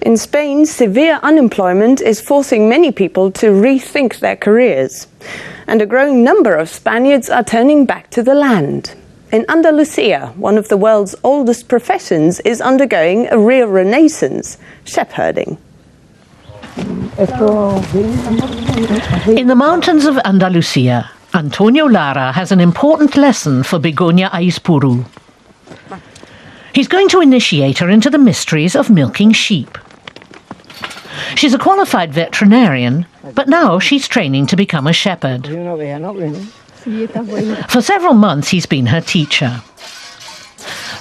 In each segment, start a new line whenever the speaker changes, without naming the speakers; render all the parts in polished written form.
In Spain, severe unemployment is forcing many people to rethink their careers. And a growing number of Spaniards are turning back to the land. In Andalusia, one of the world's oldest professions is undergoing a real renaissance: shepherding.
In the mountains of Andalusia, Antonio Lara has an important lesson for Begoña Aispuru. He's going to initiate her into the mysteries of milking sheep. She's a qualified veterinarian, but now she's training to become a shepherd. For several months he's been her teacher.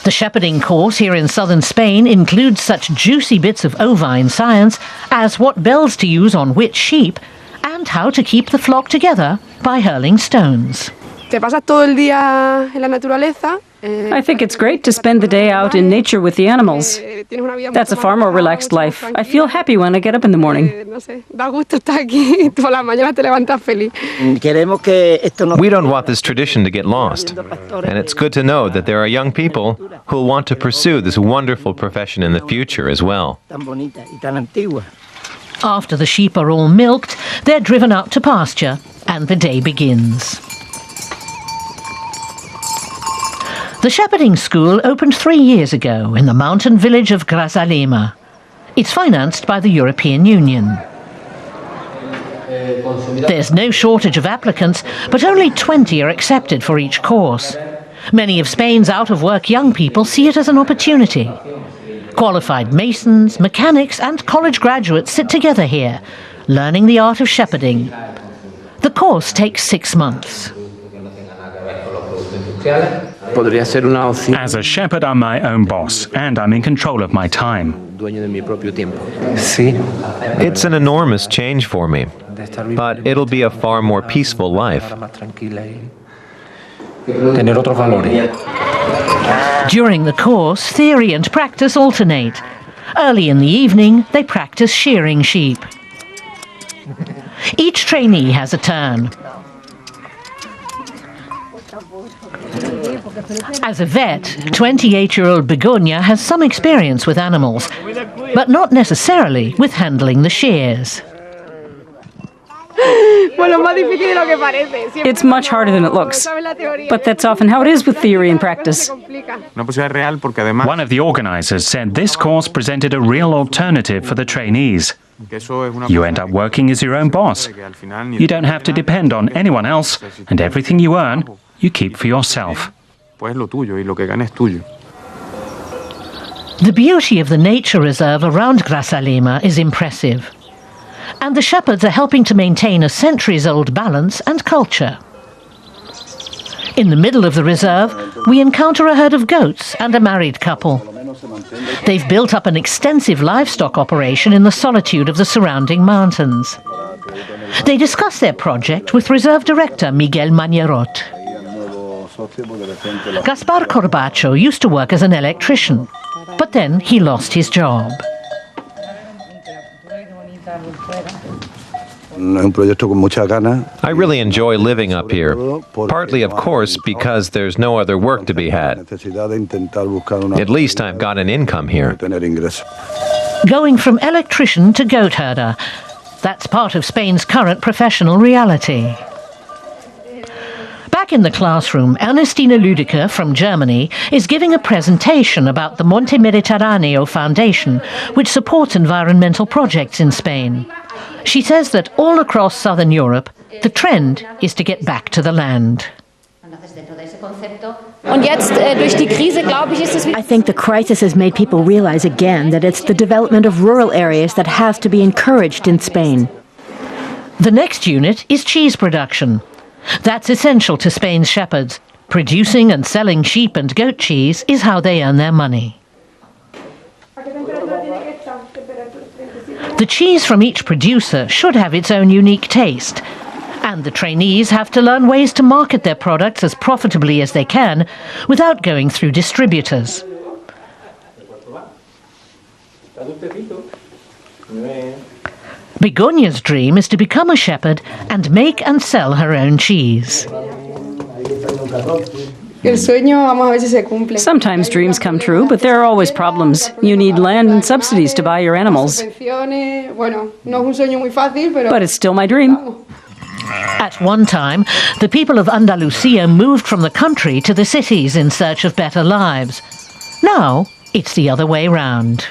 The shepherding course here in southern Spain includes such juicy bits of ovine science as what bells to use on which sheep and how to keep the flock together by hurling stones.
I think it's great to spend the day out in nature with the animals. That's a far more relaxed life. I feel happy when I get up in the morning.
We don't want this tradition to get lost. And it's good to know that there are young people who will want to pursue this wonderful profession in the future as well.
After the sheep are all milked, they're driven out to pasture and the day begins. The shepherding school opened 3 years ago in the mountain village of Grazalema. It's financed by the European Union. There's no shortage of applicants, but only 20 are accepted for each course. Many of Spain's out-of-work young people see it as an opportunity. Qualified masons, mechanics and college graduates sit together here, learning the art of shepherding. The course takes 6 months.
As a shepherd, I'm my own boss, and I'm in control of my time.
It's an enormous change for me, but it'll be a far more peaceful life.
During the course, theory and practice alternate. Early in the evening, they practice shearing sheep. Each trainee has a turn. As a vet, 28-year-old Begoña has some experience with animals, but not necessarily with handling the shears.
It's much harder than it looks, but that's often how it is with theory and practice.
One of the organizers said this course presented a real alternative for the trainees. You end up working as your own boss. You don't have to depend on anyone else, and everything you earn, you keep for yourself.
The beauty of the nature reserve around Grazalema is impressive. And the shepherds are helping to maintain a centuries-old balance and culture. In the middle of the reserve, we encounter a herd of goats and a married couple. They've built up an extensive livestock operation in the solitude of the surrounding mountains. They discuss their project with Reserve Director Miguel Mañarot. Gaspar Corbacho used to work as an electrician, but then he lost his job.
I really enjoy living up here, partly, of course, because there's no other work to be had. At least I've got an income here.
Going from electrician to goat herder, that's part of Spain's current professional reality. Back in the classroom, Ernestina Lüdecke from Germany is giving a presentation about the Monte Mediterraneo Foundation, which supports environmental projects in Spain. She says that all across southern Europe, the trend is to get back to the land.
I think the crisis has made people realize again that it's the development of rural areas that has to be encouraged in Spain.
The next unit is cheese production. That's essential to Spain's shepherds. Producing and selling sheep and goat cheese is how they earn their money. The cheese from each producer should have its own unique taste, and the trainees have to learn ways to market their products as profitably as they can without going through distributors. Begoña's dream is to become a shepherd and make and sell her own cheese.
Sometimes dreams come true, but there are always problems. You need land and subsidies to buy your animals. But it's still my dream.
At one time, the people of Andalusia moved from the country to the cities in search of better lives. Now, it's the other way round.